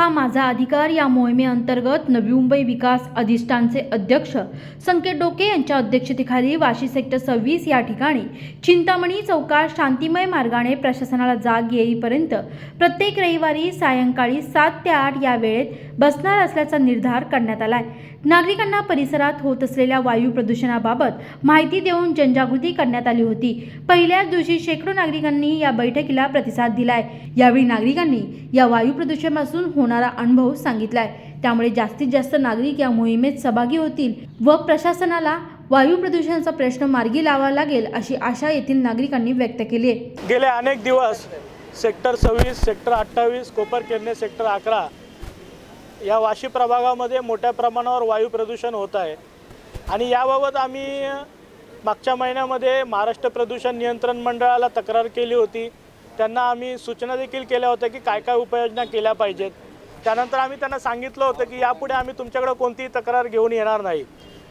हा माझा अधिकार या मोहिमेअंतर्गत नवी मुंबई विकास अधिष्ठानचे अध्यक्ष संकेत डोके यांच्या अध्यक्षतेखाली वाशी सेक्टर 26 या ठिकाणी चिंतामणी चौकात शांतिमय मार्गाने प्रशासनाला जाग येईपर्यंत प्रत्येक रविवारी सायंकाळी 7 ते 8 या वेळेत बसणार असल्याचा निर्धार करण्यात आला आहे। नागरिकांना परिसरात होत असलेल्या वायू प्रदूषणाबाबत माहिती देऊन जनजागृती करण्यात आली होती। पहिल्याच दिवशी शेकडो नागरिकांनी या बैठकीला प्रतिसाद दिलाय। यावेळी नागरिकांनी या वायू प्रदूषणापासून होणारा अनुभव सांगितलाय। त्यामुळे जास्तीत जास्त नागरिक या मोहिमेत सहभागी होतील व प्रशासनाला वायू प्रदूषणाचा प्रश्न मार्गी लावावा लागेल अशी आशा येथील नागरिकांनी व्यक्त केली आहे। गेले अनेक दिवस सेक्टर 26, सेक्टर 28, कोपरखेरणे सेक्टर 11 या वाशी प्रभागामध्ये मोठ्या प्रमाणावर वायू प्रदूषण होत आहे आणि याबाबत आम्ही मागच्या महिन्यामध्ये महाराष्ट्र प्रदूषण नियंत्रण मंडळाला तक्रार केली होती। त्यांना आम्ही सूचना देखील केल्या होत्या की काय काय उपाययोजना केल्या पाहिजेत। त्यानंतर आम्ही त्यांना सांगितलं होतं की यापुढे आम्ही तुमच्याकडे कोणतीही तक्रार घेऊन येणार नाही,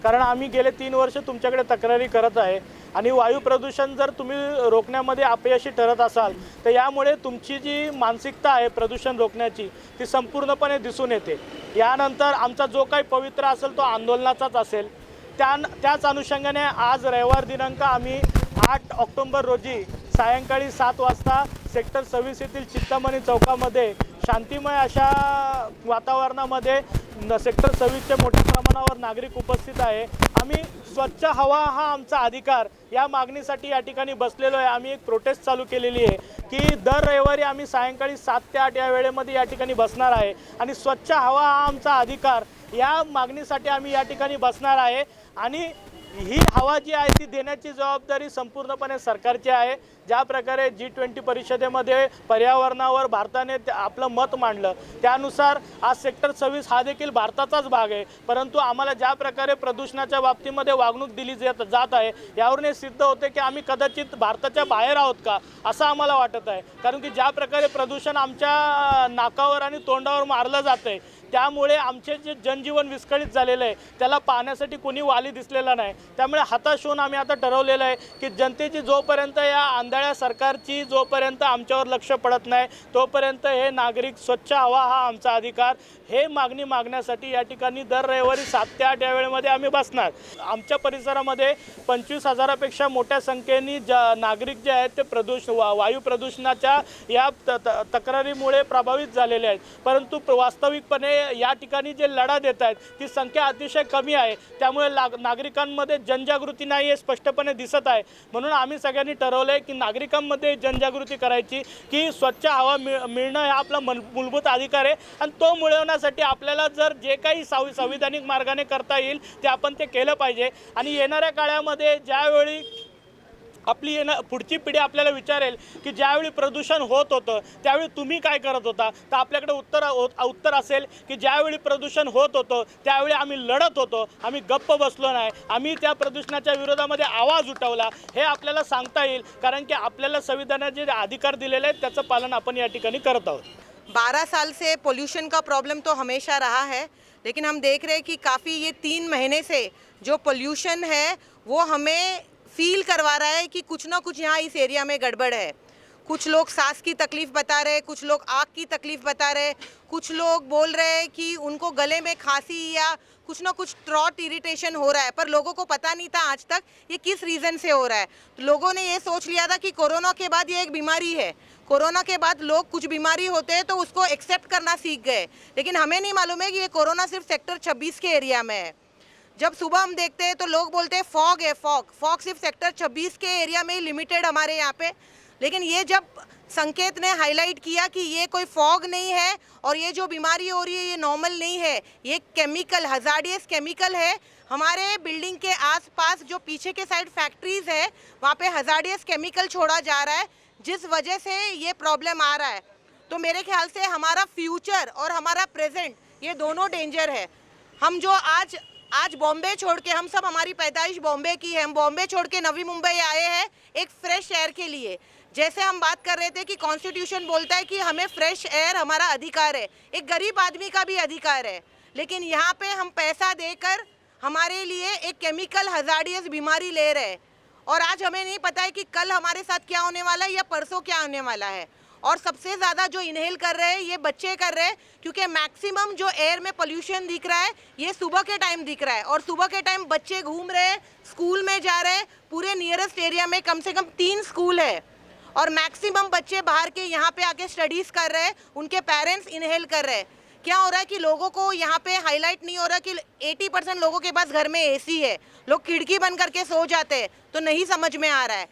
कारण आम्ही गेले 3 वर्ष तुमच्याकडे तक्रारी करत आहे आणि वायू प्रदूषण जर तुम्ही रोखण्यामध्ये अपयशी ठरत असाल तर यामुळे तुमची जी मानसिकता आहे प्रदूषण रोखण्याची ती संपूर्णपणे दिसून येते। यानंतर आमचा जो काही पवित्र असेल तो आंदोलनाचाच असेल। त्याच अनुषंगाने आज रविवार दिनांक आम्ही 8 ऑक्टोबर रोजी सायंकाळी 7 वाजता सेक्टर 26 येथील चिंतामणी चौकामध्ये शांतिमय अशा वातावरणामध्ये सेक्टर 26चे मोठ्या प्रमाणावर नागरिक उपस्थित आहे। आम्ही स्वच्छ हवा हा आमचा अधिकार या मागणीसाठी या ठिकाणी बसलेलो आहे। आम्ही एक प्रोटेस्ट चालू केलेली आहे की दर रविवारी आम्ही सायंकाळी 7 ते 8 या वेळेमध्ये या ठिकाणी बसणार आहे आणि स्वच्छ हवा हा आमचा अधिकार या मागणीसाठी आम्ही या ठिकाणी बसणार आहे आणि ही हवा जी आहे ती देण्याची जबाबदारी संपूर्णपणे सरकारची आहे। ज्या प्रकारे G20 परिषदेमध्ये पर्यावरणावर भारताने आपलं मत मांडलं त्यानुसार आज सेक्टर 26 हा देखील भारताचाच भाग आहे, परंतु आम्हाला ज्या प्रकारे प्रदूषणाच्या बाबतीमध्ये वागणूक दिली जात आहे यावरून हे सिद्ध होते की आम्ही कदाचित भारताच्या बाहेर आहोत का असं आम्हाला वाटत आहे। कारण की ज्या प्रकारे प्रदूषण आमच्या नाकावर आणि तोंडावर मारलं जातं आहे त्यामुळे आमचे जे जनजीवन विस्कळीत झालेलं आहे त्याला पाहण्यासाठी कोणी वाली दिसलेला नाही। त्यामुळे हताश होऊन आम्ही आता ठरवलेलं आहे की जनतेची जोपर्यंत या आंधळ्या सरकारची जोपर्यंत आमच्यावर लक्ष पडत नाही तोपर्यंत हे नागरिक स्वच्छ हवा हा आमचा अधिकार हे मागणी मागण्यासाठी या ठिकाणी दर रविवारी 7 ते 8 या वेळेमध्ये आम्ही बसणार। आमच्या परिसरामध्ये 25,000पेक्षा मोठ्या संख्येने नागरिक जे आहेत ते वायू प्रदूषणाच्या या तक्रारीमुळे प्रभावित झालेले आहेत, परंतु वास्तविकपणे या ठिकाणी जे लढा देत आहेत ती संख्या अतिशय कमी आहे। त्यामुळे नागरिकांमध्ये जनजागृती नाही हे स्पष्टपणे दिसत आहे। म्हणून आम्ही सगळ्यांनी ठरवलं आहे की नागरिकांमध्ये जनजागृती करायची की स्वच्छ हवा मिळणं हा आपला मूलभूत अधिकार आहे आणि तो मिळवण्यासाठी आपल्याला जर जे काही संविधानिक मार्गाने करता येईल ते आपण ते केलं पाहिजे। आणि येणाऱ्या काळामध्ये ज्यावेळी आपली पुढची पिढी आपल्याला विचारेल की ज्यावेळी प्रदूषण होत होतं त्यावेळी तुम्ही काय करत होता, तर आपल्याकडे उत्तर असेल की ज्यावेळी प्रदूषण होत होतं त्यावेळी आम्ही लढत होतो, आम्ही गप्प बसलो नाही, आम्ही त्या प्रदूषणाच्या विरोधामध्ये आवाज उठवला हे आपल्याला सांगता येईल। कारण की आपल्याला संविधानाचे जे अधिकार दिलेले आहेत त्याचं पालन आपण या ठिकाणी करत आहोत। 12 साल से पोल्यूशन का प्रॉब्लम तो हमेशा रहा है, लेकिन हम देख रहे हैं कि काफ़ी ये 3 महीने से जो पोल्यूशन है वो हमें फील करवा रहा है कि कुछ ना कुछ यहाँ इस एरिया में गड़बड़ है। कुछ लोग सांस की तकलीफ़ बता रहे, कुछ लोग आँख की तकलीफ़ बता रहे, कुछ लोग बोल रहे हैं कि उनको गले में खांसी या कुछ ना कुछ थ्रोट इरिटेशन हो रहा है, पर लोगों को पता नहीं था आज तक ये किस रीज़न से हो रहा है। तो लोगों ने ये सोच लिया था कि कोरोना के बाद ये एक बीमारी है, कोरोना के बाद लोग कुछ बीमारी होते हैं तो उसको एक्सेप्ट करना सीख गए, लेकिन हमें नहीं मालूम है कि ये कोरोना सिर्फ सेक्टर 26 के एरिया में है। जब सुबह हम देखते हैं तो लोग बोलते हैं फॉग है, फॉग सिर्फ सेक्टर 26 के एरिया में ही लिमिटेड हमारे यहाँ पे, लेकिन ये जब संकेत ने हाईलाइट किया कि ये कोई फॉग नहीं है और ये जो बीमारी हो रही है ये नॉर्मल नहीं है, ये केमिकल हजार्डियस केमिकल है। हमारे बिल्डिंग के आसपास जो पीछे के साइड फैक्ट्रीज है वहाँ पे हजार्डियस केमिकल छोड़ा जा रहा है, जिस वजह से ये प्रॉब्लम आ रहा है। तो मेरे ख्याल से हमारा फ्यूचर और हमारा प्रेजेंट ये दोनों डेंजर है। हम जो आज बॉम्बे छोड़ के, हम सब हमारी पैदाइश बॉम्बे की है, हम बॉम्बे छोड़ के नवी मुंबई आए हैं एक फ्रेश एयर के लिए। जैसे हम बात कर रहे थे कि कॉन्स्टिट्यूशन बोलता है कि हमें फ्रेश एयर हमारा अधिकार है, एक गरीब आदमी का भी अधिकार है, लेकिन यहाँ पे हम पैसा देकर हमारे लिए एक केमिकल हजार्डियस बीमारी ले रहे हैं और आज हमें नहीं पता है कि कल हमारे साथ क्या होने वाला है या परसों क्या होने वाला है। और सबसे ज़्यादा जो इनहेल कर रहे हैं ये बच्चे कर रहे हैं, क्योंकि मैक्सिमम जो एयर में पोल्यूशन दिख रहा है ये सुबह के टाइम दिख रहा है। और सुबह के टाइम बच्चे घूम रहे हैं, स्कूल में जा रहे हैं, पूरे नियरेस्ट एरिया में कम से कम 3 स्कूल है और मैक्सिमम बच्चे बाहर के यहाँ पे आके स्टडीज़ कर रहे हैं, उनके पेरेंट्स इनहेल कर रहे हैं। क्या हो रहा है कि लोगों को यहाँ पे हाईलाइट नहीं हो रहा कि 80% लोगों के पास घर में एसी है, लोग खिड़की बंद करके सो जाते हैं, तो नहीं समझ में आ रहा है।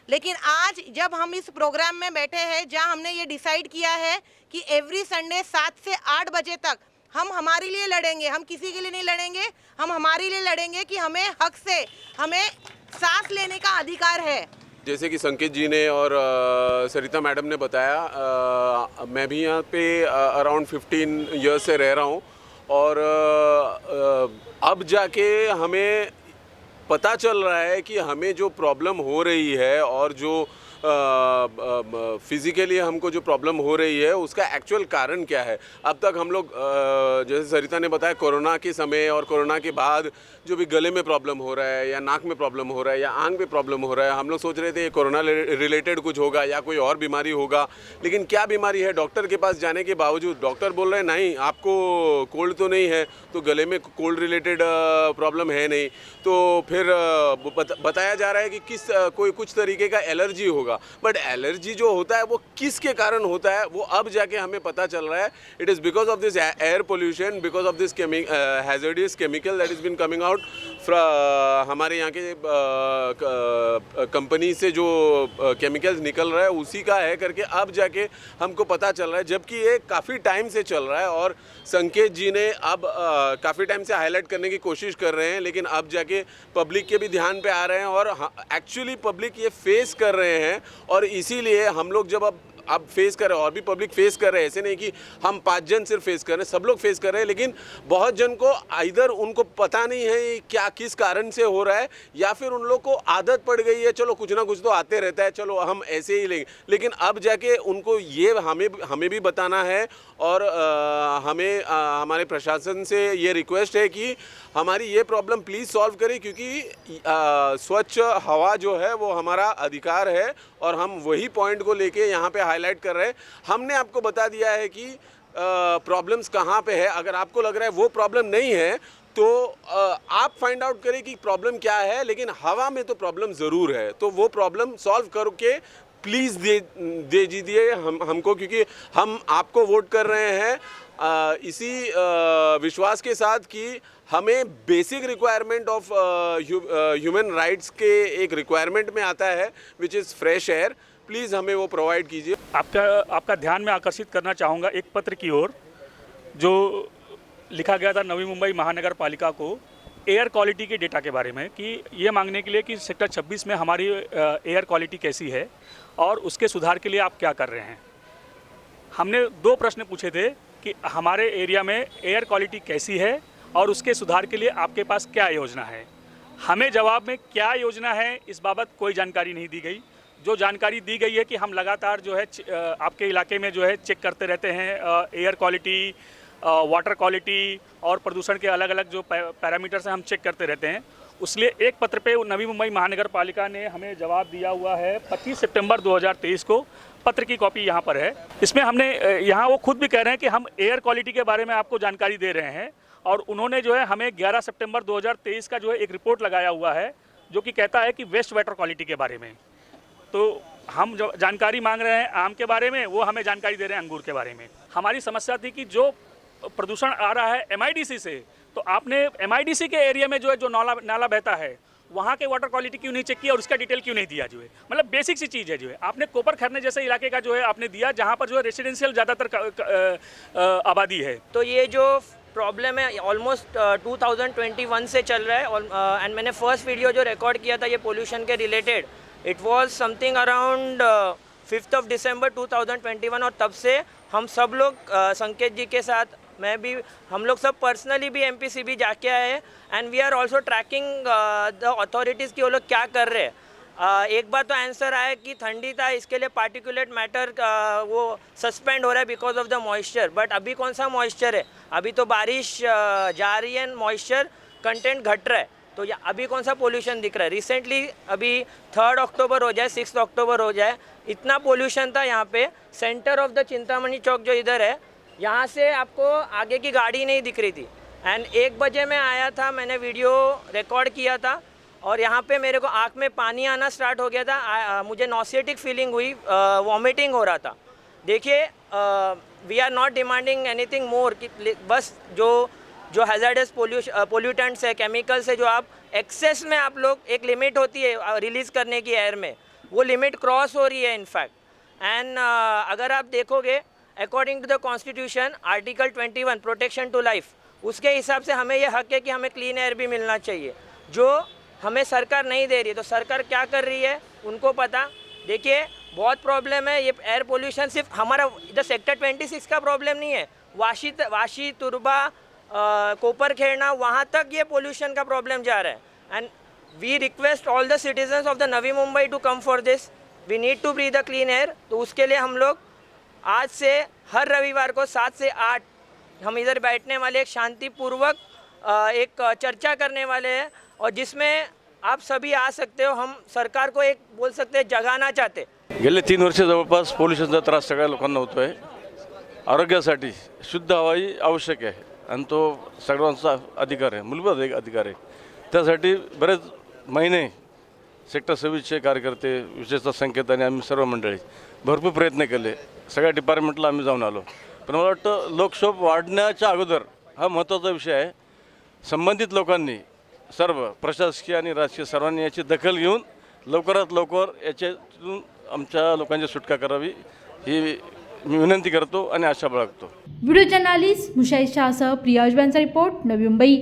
लेकिन आज जब हम इस प्रोग्राम में बैठे हैं जहां हमने ये डिसाइड किया है कि एवरी संडे 7 से 8 बजे तक हम हमारे लिए लड़ेंगे, हम किसी के लिए नहीं लड़ेंगे, हम हमारे लिए लड़ेंगे कि हमें हक से हमें सांस लेने का अधिकार है। जैसे कि संकेत जी ने और सरिता मैडम ने बताया, मैं भी यहाँ पे अराउंड 15 ईयर्स से रह रहा हूँ और अब जाके हमें पता चल रहा है कि हमें जो प्रॉब्लम हो रही है और जो फिज़िकली हमको जो प्रॉब्लम हो रही है उसका एक्चुअल कारण क्या है। अब तक हम लोग जैसे सरिता ने बताया, कोरोना के समय और कोरोना के बाद जो भी गले में प्रॉब्लम हो रहा है या नाक में प्रॉब्लम हो रहा है या आंख में प्रॉब्लम हो रहा है, हम लोग सोच रहे थे ये कोरोना रिलेटेड कुछ होगा या कोई और बीमारी होगा। लेकिन क्या बीमारी है, डॉक्टर के पास जाने के बावजूद डॉक्टर बोल रहे हैं नहीं आपको कोल्ड तो नहीं है, तो गले में कोल्ड रिलेटेड प्रॉब्लम है नहीं। तो फिर बताया जा रहा है कि कोई कुछ तरीके का एलर्जी होगा, बट एलर्जी जो होता है वो किसके कारण होता है वो अब जाके हमें पता चल रहा है। It is because of this air pollution, because of this hazardous chemical that is been coming out हमारे यहाँ के कंपनी से जो केमिकल्स निकल रहा है उसी का है करके अब जाके हमको पता चल रहा है, जबकि ये काफ़ी टाइम से चल रहा है। और संकेत जी ने अब काफ़ी टाइम से हाईलाइट करने की कोशिश कर रहे हैं, लेकिन अब जाके पब्लिक के भी ध्यान पे आ रहे हैं और एक्चुअली पब्लिक ये फेस कर रहे हैं। और इसीलिए हम लोग जब अब फेस कर रहे हैं और भी पब्लिक फेस कर रहे हैं, ऐसे नहीं कि हम 5 जन सिर्फ फेस कर रहे हैं, सब लोग फेस कर रहे हैं। लेकिन बहुत जन को इधर उनको पता नहीं है क्या किस कारण से हो रहा है, या फिर उन लोग को आदत पड़ गई है चलो कुछ ना कुछ तो आते रहता है, चलो हम ऐसे ही लेंगे। लेकिन अब जाके उनको ये हमें भी बताना है और हमें हमारे प्रशासन से ये रिक्वेस्ट है कि हमारी ये प्रॉब्लम प्लीज़ सॉल्व करें, क्योंकि स्वच्छ हवा जो है वो हमारा अधिकार है और हम वही पॉइंट को लेके यहाँ पे हाईलाइट कर रहे हैं। हमने आपको बता दिया है कि प्रॉब्लम्स कहाँ पे है। अगर आपको लग रहा है वो प्रॉब्लम नहीं है तो आप फाइंड आउट करें कि प्रॉब्लम क्या है, लेकिन हवा में तो प्रॉब्लम ज़रूर है, तो वो प्रॉब्लम सॉल्व करके प्लीज़ दे दीजिए हमको, क्योंकि हम आपको वोट कर रहे हैं इसी विश्वास के साथ कि हमें basic requirement of human rights के एक रिक्वायरमेंट में आता है which is fresh air. Please हमें वो प्रोवाइड कीजिए। आपका ध्यान में आकर्षित करना चाहूँगा एक पत्र की ओर जो लिखा गया था नवी मुंबई महानगर पालिका को एयर क्वालिटी के डेटा के बारे में, कि ये मांगने के लिए कि सेक्टर 26 में हमारी एयर क्वालिटी कैसी है और उसके सुधार के लिए आप क्या कर रहे हैं। हमने 2 प्रश्न पूछे थे कि हमारे एरिया में एयर क्वालिटी कैसी है और उसके सुधार के लिए आपके पास क्या योजना है। हमें जवाब में क्या योजना है इस बाबत कोई जानकारी नहीं दी गई। जो जानकारी दी गई है कि हम लगातार जो है आपके इलाके में जो है चेक करते रहते हैं एयर क्वालिटी, वाटर क्वालिटी और प्रदूषण के अलग अलग जो पैरामीटर्स हैं हम चेक करते रहते हैं। उसलिए एक पत्र पे नवी मुंबई महानगर पालिका ने हमें जवाब दिया हुआ है 25 सितंबर 2023 को। पत्र की कॉपी यहाँ पर है। इसमें हमने यहाँ वो खुद भी कह रहे हैं कि हम एयर क्वालिटी के बारे में आपको जानकारी दे रहे हैं, और उन्होंने जो है हमें 11 सितंबर 2023 का जो है एक रिपोर्ट लगाया हुआ है जो कि कहता है कि वेस्ट वाटर क्वालिटी के बारे में। तो हम जो जानकारी मांग रहे हैं आम के बारे में, वो हमें जानकारी दे रहे हैं अंगूर के बारे में। हमारी समस्या थी कि जो प्रदूषण आ रहा है MIDC से, तो आपने MIDC के एरिया में जो है जो नाला बहता है वहाँ के वाटर क्वालिटी क्यों नहीं चेक किया और उसका डिटेल क्यों नहीं दिया। जो है मतलब बेसिक सी चीज़ है। जो है आपने कोपर खरने जैसे इलाके का जो है आपने दिया जहाँ पर जो है रेसिडेंशियल ज़्यादातर आबादी है। तो ये जो प्रॉब्लम है ऑलमोस्ट 2021 से चल रहा है एंड मैंने फर्स्ट वीडियो जो रिकॉर्ड किया था ये पोल्यूशन के related, it was something around 5 दिसंबर 2021 और तब से हम सब लोग संकेत जी के साथ, मैं भी, हम लोग सब पर्सनली भी MPCB जाके आए हैं and we are also tracking the authorities की वो लोग क्या कर रहे हैं। एक बार तो आंसर आया कि ठंडी था इसके लिए पार्टिकुलेट मैटर वो सस्पेंड हो रहा है because of the moisture, but अभी कौन सा मॉइस्चर है, अभी तो बारिश जा रही है, मॉइस्चर कंटेंट घट रहा है। तो या अभी कौन सा पोल्यूशन दिख रहा है? रिसेंटली अभी 3 अक्टूबर हो जाए, 6 अक्टूबर हो जाए, इतना पोल्यूशन था यहाँ पे। सेंटर ऑफ द चिंतामणि चौक जो इधर है, यहाँ से आपको आगे की गाड़ी नहीं दिख रही थी। एंड 1 बजे मैं आया था, मैंने वीडियो रिकॉर्ड किया था और यहाँ पे मेरे को आँख में पानी आना स्टार्ट हो गया था। मुझे नॉसिएटिक फीलिंग हुई, वॉमिटिंग हो रहा था। देखिए, we are not demanding anything more कि बस जो हैज़ार्डस पोल्यूटेंट्स है, केमिकल्स है, जो आप एक्सेस में आप लोग, एक लिमिट होती है रिलीज़ करने की एयर में, वो लिमिट क्रॉस हो रही है इनफैक्ट। एंड अगर आप देखोगे according to the constitution article 21 protection to life, उसके हिसाब से हमें ये हक है कि हमें क्लीन एयर भी मिलना चाहिए, जो हमें सरकार नहीं दे रही है। तो सरकार क्या कर रही है उनको पता। देखिए, बहुत प्रॉब्लम है ये एयर पोल्यूशन। सिर्फ हमारा इधर सेक्टर 26 का प्रॉब्लम नहीं है, वाशी तुरबा, कोपरखेड़ा, वहाँ तक ये पोल्यूशन का प्रॉब्लम जा रहा है। And we request all the citizens of the Navi Mumbai to come for this. We need to breathe the clean air. तो उसके लिए हम लोग आज से हर रविवार को 7 से 8 हम इधर बैठने वाले, एक शांतिपूर्वक एक चर्चा करने वाले हैं, और जिसमें आप सभी आ सकते हो। हम सरकार को एक बोल सकते हैं जगाना चाहते। गेले 3 वर्ष जवळपास पोल्युशनचा त्रास सगळ्या लोकांना होतो आहे. आरोग्यासाठी शुद्ध हवा ही आवश्यक आहे आणि तो सगळ्यांचा अधिकार आहे, मूलभूत अधिकार आहे. त्यासाठी बरेच महिने सेक्टर 26चे कार्यकर्ते, विशेषतः संकेत आणि आम्ही सर्व मंडळी भरपूर प्रयत्न केले. सगळ्या डिपार्टमेंटला आम्ही जाऊन आलो. पण मला वाटतं लोकशोभ वाढण्याच्या अगोदर हा महत्त्वाचा विषय आहे. संबंधित लोकांनी, सर्व प्रशासकीय आणि राजकीय सर्वांनी याची दखल घेऊन लवकरात लवकर याच्यातून आमच्या लोकांची सुटका करावी ही मी विनंती करतो आणि आशा बाळगतो. व्हिडिओ जर्नलिस्ट मुशाईद शाहसह प्रिया उजव्यांचा रिपोर्ट, नवी मुंबई.